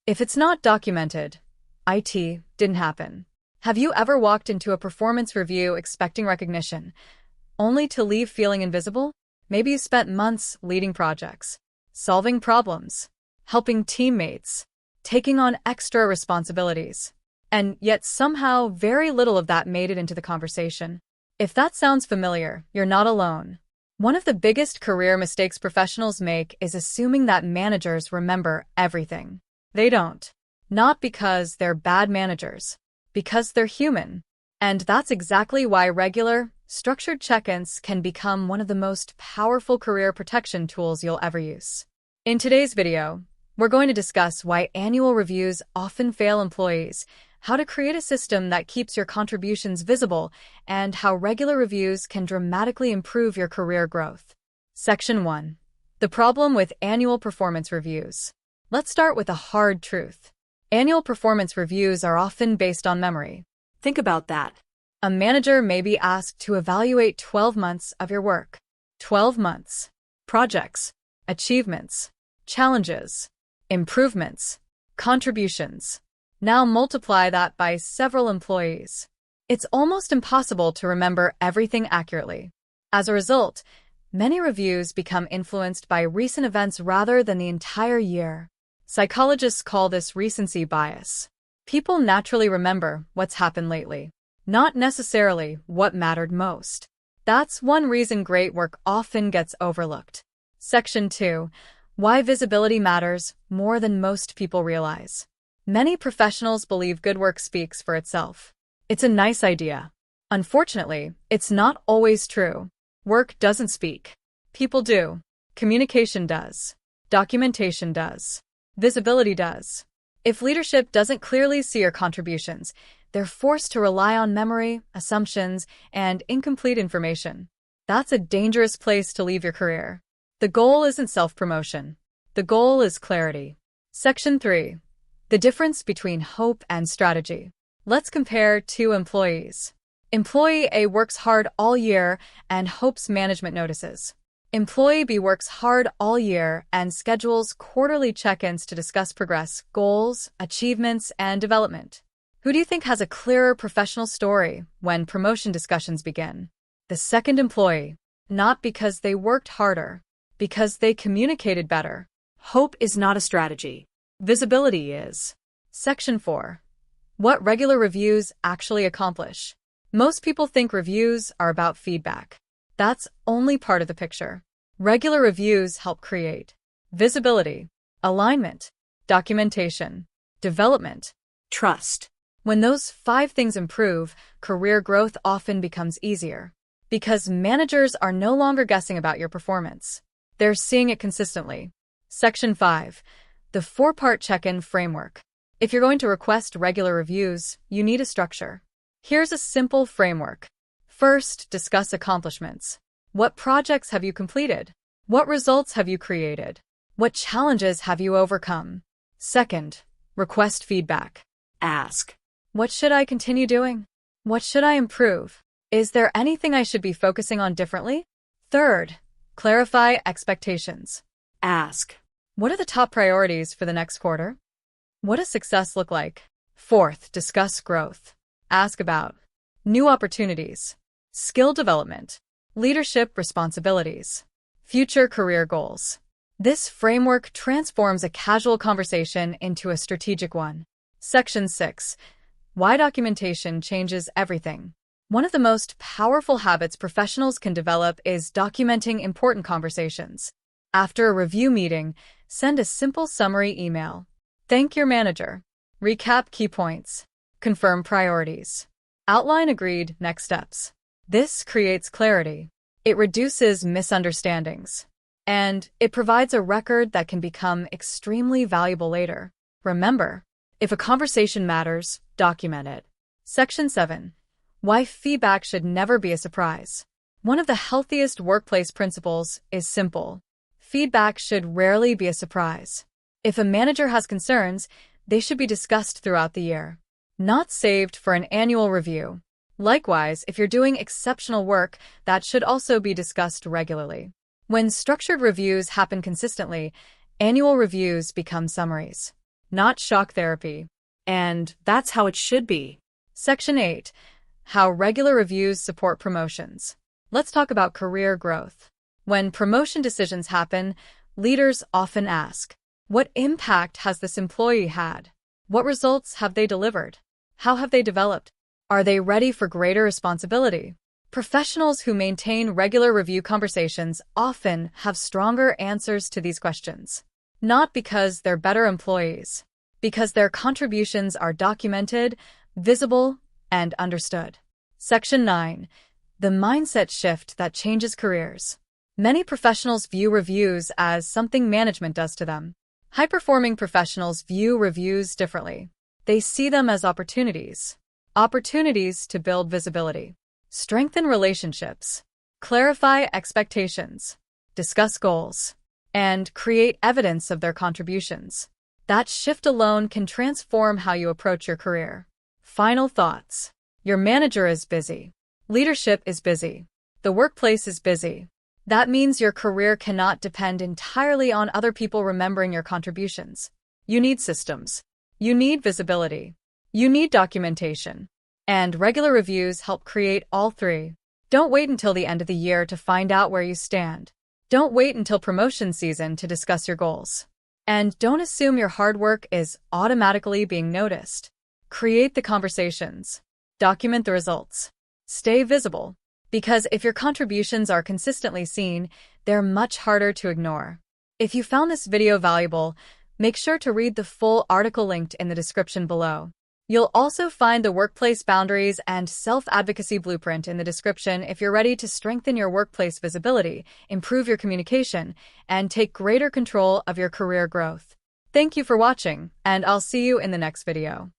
If it's not documented, IT didn't happen. Have you ever walked into a performance review expecting recognition, only to leave feeling invisible? Maybe you spent months leading projects, solving problems, helping teammates, taking on extra responsibilities, and yet somehow very little of that made it into the conversation. If that sounds familiar, you're not alone. One of the biggest career mistakes professionals make is assuming that managers remember everything. They don't. Not because they're bad managers, because they're human. And that's exactly why regular, structured check-ins can become one of the most powerful career protection tools you'll ever use. In today's video, we're going to discuss why annual reviews often fail employees, how to create a system that keeps your contributions visible, and how regular reviews can dramatically improve your career growth. Section 1. The problem with annual performance reviews. Let's start with a hard truth. Annual performance reviews are often based on memory. Think about that. A manager may be asked to evaluate 12 months of your work. 12 months. Projects, achievements, challenges, improvements, contributions. Now multiply that by several employees. It's almost impossible to remember everything accurately. As a result, many reviews become influenced by recent events rather than the entire year. Psychologists call this recency bias. People naturally remember what's happened lately, not necessarily what mattered most. That's one reason great work often gets overlooked. Section 2. Why visibility matters more than most people realize. Many professionals believe good work speaks for itself. It's a nice idea. Unfortunately, it's not always true. Work doesn't speak. People do. Communication does. Documentation does. Visibility does. If leadership doesn't clearly see your contributions, they're forced to rely on memory, assumptions, and incomplete information. That's a dangerous place to leave your career. The goal isn't self-promotion. The goal is clarity. Section 3. The difference between hope and strategy. Let's compare two employees. Employee A works hard all year and hopes management notices. Employee B works hard all year and schedules quarterly check-ins to discuss progress, goals, achievements, and development. Who do you think has a clearer professional story when promotion discussions begin? The second employee. Not because they worked harder, because they communicated better. Hope is not a strategy. Visibility is. Section 4. What regular reviews actually accomplish. Most people think reviews are about feedback. That's only part of the picture. Regular reviews help create visibility, alignment, documentation, development, trust. When those 5 things improve, career growth often becomes easier. Because managers are no longer guessing about your performance. They're seeing it consistently. Section 5. The 4-part check-in framework. If you're going to request regular reviews, you need a structure. Here's a simple framework. First, discuss accomplishments. What projects have you completed? What results have you created? What challenges have you overcome? Second, request feedback. Ask. What should I continue doing? What should I improve? Is there anything I should be focusing on differently? Third, clarify expectations. Ask. What are the top priorities for the next quarter? What does success look like? Fourth, discuss growth. Ask about new opportunities, skill development, leadership responsibilities, future career goals. This framework transforms a casual conversation into a strategic one. Section 6. Why documentation changes everything. One of the most powerful habits professionals can develop is documenting important conversations. After a review meeting, send a simple summary email. Thank your manager. Recap key points. Confirm priorities. Outline agreed next steps. This creates clarity. It reduces misunderstandings. And it provides a record that can become extremely valuable later. Remember, if a conversation matters, document it. Section 7. Why feedback should never be a surprise. One of the healthiest workplace principles is simple. Feedback should rarely be a surprise. If a manager has concerns, they should be discussed throughout the year, not saved for an annual review. Likewise, if you're doing exceptional work, that should also be discussed regularly. When structured reviews happen consistently, annual reviews become summaries. not shock therapy. And that's how it should be. Section 8. How regular reviews support promotions. Let's talk about career growth. When promotion decisions happen, leaders often ask, what impact has this employee had? What results have they delivered? How have they developed? Are they ready for greater responsibility? Professionals who maintain regular review conversations often have stronger answers to these questions. Not because they're better employees, because their contributions are documented, visible, and understood. Section 9. The mindset shift that changes careers. Many professionals view reviews as something management does to them. High-performing professionals view reviews differently. They see them as opportunities. Opportunities to build visibility, strengthen relationships, clarify expectations, discuss goals, and create evidence of their contributions. That shift alone can transform how you approach your career. Final thoughts. Your manager is busy. Leadership is busy. The workplace is busy. That means your career cannot depend entirely on other people remembering your contributions. You need systems. You need visibility. You need documentation. And regular reviews help create all three. Don't wait until the end of the year to find out where you stand. Don't wait until promotion season to discuss your goals. And don't assume your hard work is automatically being noticed. Create the conversations. Document the results. Stay visible. Because if your contributions are consistently seen, they're much harder to ignore. If you found this video valuable, make sure to read the full article linked in the description below. You'll also find the workplace boundaries and self-advocacy blueprint in the description if you're ready to strengthen your workplace visibility, improve your communication, and take greater control of your career growth. Thank you for watching, and I'll see you in the next video.